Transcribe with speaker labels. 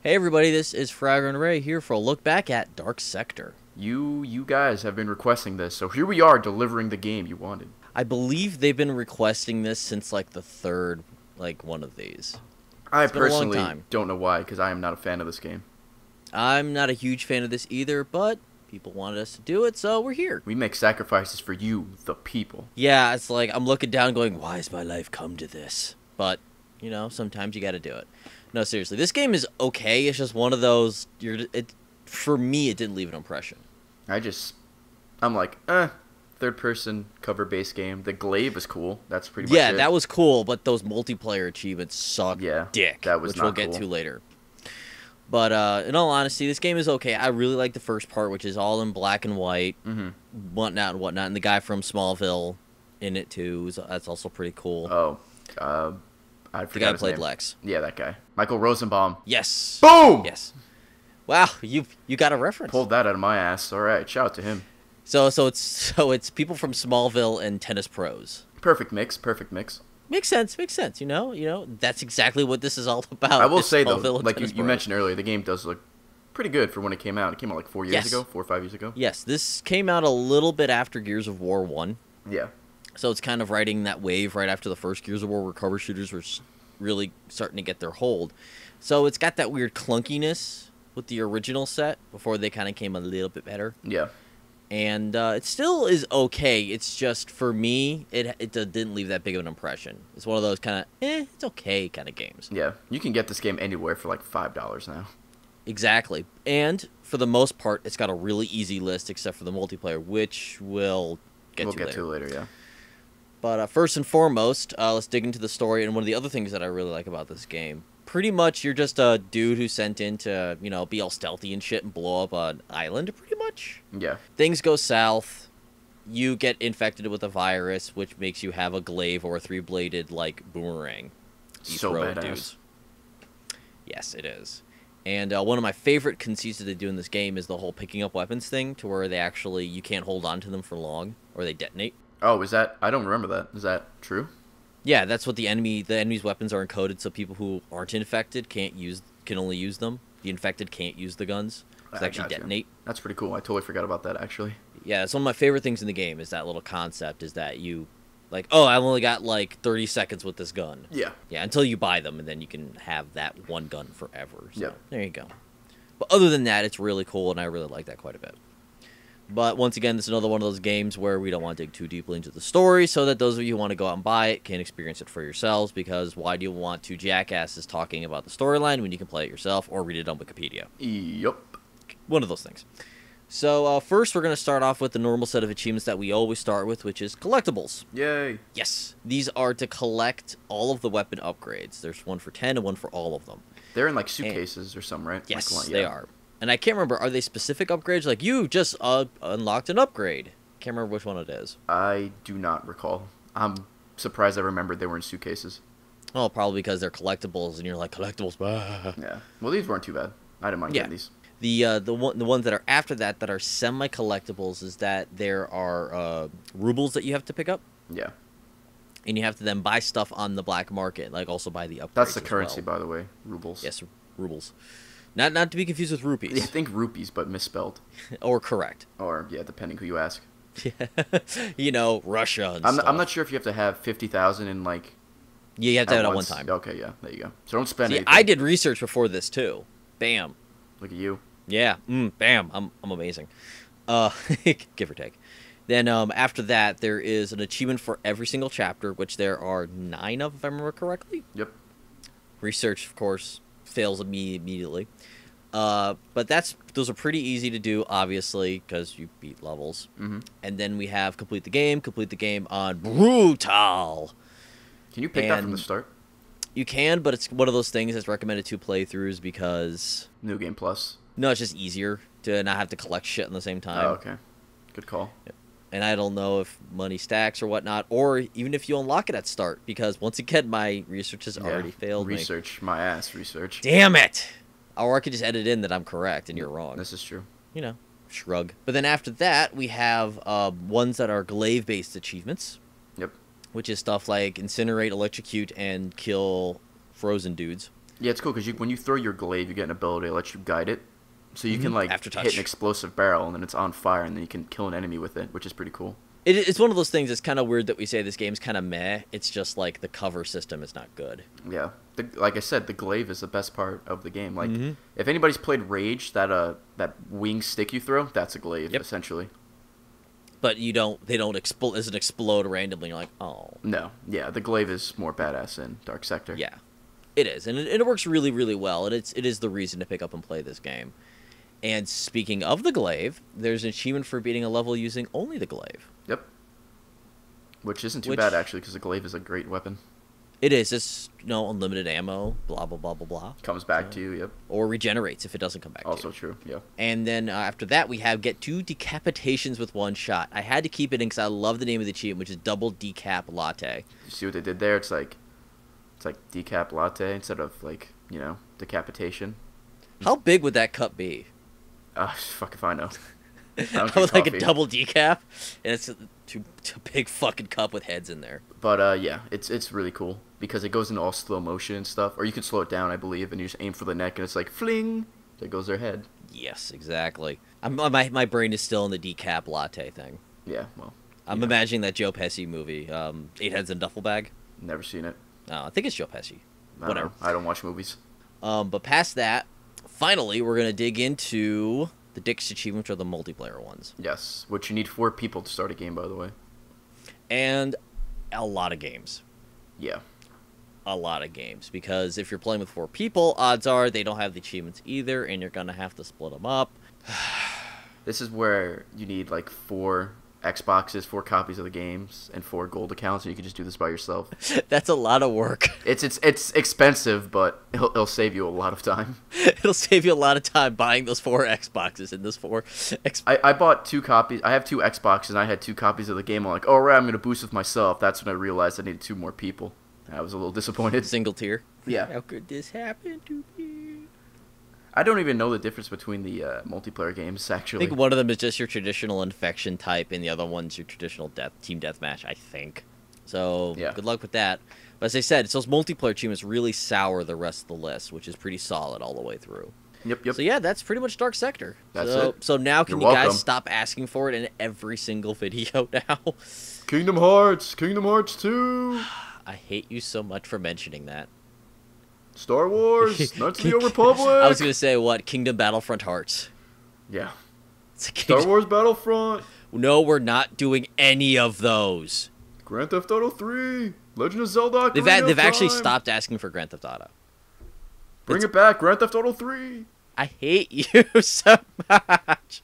Speaker 1: Hey everybody, this is Fragger and Ray here for a look back at Dark Sector.
Speaker 2: You guys have been requesting this, so here we are delivering the game you wanted.
Speaker 1: I believe they've been requesting this since like the third one of these.
Speaker 2: I
Speaker 1: It's been a long
Speaker 2: personally
Speaker 1: time.
Speaker 2: don't know why, because I am not a fan of this game.
Speaker 1: I'm not a huge fan of this either, but people wanted us to do it, so we're here.
Speaker 2: We make sacrifices for you, the people.
Speaker 1: Yeah, it's like I'm looking down going, why has my life come to this? But, you know, sometimes you gotta do it. No, seriously, this game is okay. It's just one of those, for me, it didn't leave an impression.
Speaker 2: I'm like, third person cover-based game. The glaive was cool. That's pretty much
Speaker 1: Yeah,
Speaker 2: it.
Speaker 1: that was cool, but those multiplayer achievements suck dick,
Speaker 2: that was
Speaker 1: which
Speaker 2: not
Speaker 1: we'll get
Speaker 2: cool.
Speaker 1: to later. But in all honesty, this game is okay. I really like the first part, which is all in black and white, whatnot and whatnot, and the guy from Smallville in it too. That's also pretty cool.
Speaker 2: Oh, I
Speaker 1: the
Speaker 2: forgot
Speaker 1: guy
Speaker 2: his
Speaker 1: played
Speaker 2: name.
Speaker 1: Lex.
Speaker 2: Yeah, that guy. Michael Rosenbaum.
Speaker 1: Yes.
Speaker 2: Boom!
Speaker 1: Yes. Wow, you got a reference.
Speaker 2: Pulled that out of my ass. All right, shout out to him.
Speaker 1: So it's people from Smallville and tennis pros.
Speaker 2: Perfect mix. Perfect mix.
Speaker 1: Makes sense. You know that's exactly what this is all about.
Speaker 2: I will
Speaker 1: is
Speaker 2: say though,
Speaker 1: Smallville and
Speaker 2: like
Speaker 1: tennis
Speaker 2: you
Speaker 1: pros.
Speaker 2: mentioned earlier, the game does look pretty good for when it came out. It came out like 4 years ago, 4 or 5 years ago.
Speaker 1: Yes, this came out a little bit after Gears of War 1.
Speaker 2: Yeah.
Speaker 1: So it's kind of riding that wave right after the first Gears of War where cover shooters were really starting to get their hold. So it's got that weird clunkiness with the original set before they kind of came a little bit better.
Speaker 2: Yeah.
Speaker 1: And it still is okay. It's just, for me, it didn't leave that big of an impression. It's one of those kind of, it's okay kind of games.
Speaker 2: Yeah. You can get this game anywhere for like $5 now.
Speaker 1: Exactly. And for the most part, it's got a really easy list except for the multiplayer, which we'll get to later.
Speaker 2: Yeah.
Speaker 1: But first and foremost, let's dig into the story. And one of the other things that I really like about this game, pretty much you're just a dude who's sent in to, you know, be all stealthy and shit and blow up an island, pretty much.
Speaker 2: Yeah.
Speaker 1: Things go south. You get infected with a virus, which makes you have a glaive or a three-bladed, like, boomerang. You
Speaker 2: So
Speaker 1: throw at
Speaker 2: badass.
Speaker 1: dudes. Yes, it is. And one of my favorite conceits that they do in this game is the whole picking up weapons thing, to where they actually, you can't hold on to them for long, or they detonate.
Speaker 2: Oh, is that? I don't remember that. Is that true?
Speaker 1: Yeah, that's what the enemy's weapons are encoded, so people who aren't infected can only use them. The infected can't use the guns. They
Speaker 2: I
Speaker 1: actually
Speaker 2: gotcha.
Speaker 1: detonate.
Speaker 2: That's pretty cool. I totally forgot about that actually.
Speaker 1: Yeah, it's one of my favorite things in the game is that little concept is that you, like, oh, I've only got like 30 seconds with this gun.
Speaker 2: Yeah.
Speaker 1: Yeah, until you buy them, and then you can have that one gun forever. So,
Speaker 2: Yep.
Speaker 1: there you go. But other than that, it's really cool, and I really like that quite a bit. But once again, this is another one of those games where we don't want to dig too deeply into the story, so that those of you who want to go out and buy it can experience it for yourselves, because why do you want two jackasses talking about the storyline when you can play it yourself or read it on Wikipedia?
Speaker 2: Yup.
Speaker 1: One of those things. So first, we're going to start off with the normal set of achievements that we always start with, which is collectibles.
Speaker 2: Yay.
Speaker 1: Yes, these are to collect all of the weapon upgrades. There's one for 10 and one for all of them.
Speaker 2: They're in like suitcases or something, right?
Speaker 1: Yes,
Speaker 2: Like,
Speaker 1: they are. And I can't remember, are they specific upgrades? Like, you just unlocked an upgrade. Can't remember which one it is.
Speaker 2: I do not recall. I'm surprised I remembered they were in suitcases.
Speaker 1: Well, probably because they're collectibles, and you're like, collectibles, bah.
Speaker 2: Yeah. Well, these weren't too bad. I didn't mind getting these.
Speaker 1: The ones that are after that are semi-collectibles is that there are rubles that you have to pick up.
Speaker 2: Yeah.
Speaker 1: And you have to then buy stuff on the black market, like also buy the upgrades.
Speaker 2: That's the
Speaker 1: as
Speaker 2: currency,
Speaker 1: well.
Speaker 2: by the way. Rubles.
Speaker 1: Yes, rubles. Not to be confused with rupees.
Speaker 2: Yeah, I think rupees, but misspelled.
Speaker 1: Or correct.
Speaker 2: Or, yeah, depending who you ask.
Speaker 1: You know, Russia and
Speaker 2: I'm
Speaker 1: stuff.
Speaker 2: not sure if you have to have 50,000 in, like...
Speaker 1: Yeah, you have to have it at one
Speaker 2: once.
Speaker 1: time.
Speaker 2: Okay, yeah, there you go. So don't spend
Speaker 1: See,
Speaker 2: anything.
Speaker 1: I did research before this, too. Bam.
Speaker 2: Look at you.
Speaker 1: Yeah, bam. I'm amazing. Give or take. Then after that, there is an achievement for every single chapter, which there are 9 of, if I remember correctly.
Speaker 2: Yep.
Speaker 1: Research, of course, fails immediately. But those are pretty easy to do, obviously, because you beat levels.
Speaker 2: Mm-hmm.
Speaker 1: And then we have complete the game on Brutal.
Speaker 2: Can you pick that from the start?
Speaker 1: You can, but it's one of those things that's recommended 2 playthroughs because...
Speaker 2: New Game Plus.
Speaker 1: No, it's just easier to not have to collect shit at the same time.
Speaker 2: Oh, okay. Good call.
Speaker 1: And I don't know if money stacks or whatnot, or even if you unlock it at start, because once again, my research has already failed me.
Speaker 2: Research. My ass, research.
Speaker 1: Damn it! Or I could just edit in that I'm correct and you're wrong.
Speaker 2: This is true.
Speaker 1: You know, shrug. But then after that, we have ones that are glaive-based achievements.
Speaker 2: Yep.
Speaker 1: Which is stuff like incinerate, electrocute, and kill frozen dudes.
Speaker 2: Yeah, it's cool because when you throw your glaive, you get an ability that lets you guide it. So you can, like,
Speaker 1: Aftertouch.
Speaker 2: hit an explosive barrel, and then it's on fire, and then you can kill an enemy with it, which is pretty cool.
Speaker 1: It's one of those things. It's kind of weird that we say this game's kind of meh. It's just like the cover system is not good.
Speaker 2: Yeah. Like I said, the glaive is the best part of the game. Like, if anybody's played Rage, that wing stick you throw, that's a glaive, essentially.
Speaker 1: But they don't explode, doesn't explode randomly. You're like, oh.
Speaker 2: No. Yeah, the glaive is more badass in Dark Sector.
Speaker 1: Yeah, it is. And it works really, really well. And it is the reason to pick up and play this game. And speaking of the glaive, there's an achievement for beating a level using only the glaive.
Speaker 2: Yep. Which isn't too bad, actually, because the glaive is a great weapon.
Speaker 1: It is. It's, unlimited ammo, blah, blah, blah, blah, blah.
Speaker 2: Comes back to you, yep.
Speaker 1: Or regenerates if it doesn't come back to you.
Speaker 2: Also true, yeah.
Speaker 1: And then after that, we have get 2 decapitations with 1 shot. I had to keep it in because I love the name of the achievement, which is Double Decap Latte.
Speaker 2: You see what they did there? It's like decap latte instead of, like, decapitation.
Speaker 1: How big would that cup be?
Speaker 2: Fuck if I know.
Speaker 1: Like a double decaf, and it's a big fucking cup with heads in there.
Speaker 2: But yeah, it's really cool because it goes into all slow motion and stuff. Or you can slow it down, I believe, and you just aim for the neck, and it's like fling. There goes their head.
Speaker 1: Yes, exactly. My brain is still in the decap latte thing.
Speaker 2: Yeah, well.
Speaker 1: I'm imagining that Joe Pesci movie, 8 Heads in a Duffel Bag.
Speaker 2: Never seen it.
Speaker 1: No, I think it's Joe Pesci. Whatever.
Speaker 2: I don't watch movies.
Speaker 1: But past that, finally, we're gonna dig into the Dick's achievements, are the multiplayer ones.
Speaker 2: Yes, which you need 4 people to start a game, by the way.
Speaker 1: And a lot of games.
Speaker 2: Yeah.
Speaker 1: A lot of games. Because if you're playing with 4 people, odds are they don't have the achievements either, and you're going to have to split them up.
Speaker 2: This is where you need, like, 4 Xboxes, 4 copies of the games, and 4 gold accounts, and you can just do this by yourself. That's
Speaker 1: a lot of work.
Speaker 2: It's expensive, but it'll save you a lot of time.
Speaker 1: It'll save you a lot of time buying those 4 Xboxes and those 4
Speaker 2: I bought 2 copies. I have 2 Xboxes, and I had 2 copies of the game. I'm like, oh, right, I'm going to boost with myself. That's when I realized I needed 2 more people. I was a little disappointed.
Speaker 1: Single tier?
Speaker 2: Yeah.
Speaker 1: How could this happen to me?
Speaker 2: I don't even know the difference between the multiplayer games, actually.
Speaker 1: I think one of them is just your traditional infection type, and the other one's your traditional team deathmatch, I think. So, yeah. Good luck with that. But as I said, it's those multiplayer achievements really sour the rest of the list, which is pretty solid all the way through.
Speaker 2: Yep.
Speaker 1: So, yeah, that's pretty much Dark Sector.
Speaker 2: That's it.
Speaker 1: So now can you guys stop asking for it in every single video now?
Speaker 2: Kingdom Hearts 2.
Speaker 1: I hate you so much for mentioning that.
Speaker 2: Star Wars, Knights of the Old Republic.
Speaker 1: I was going to say, what? Kingdom Battlefront Hearts.
Speaker 2: Yeah. Star Wars Battlefront.
Speaker 1: No, we're not doing any of those.
Speaker 2: Grand Theft Auto 3. Legend of Zelda.
Speaker 1: They've actually stopped asking for Grand Theft Auto.
Speaker 2: Bring it back, Grand Theft Auto 3.
Speaker 1: I hate you so much.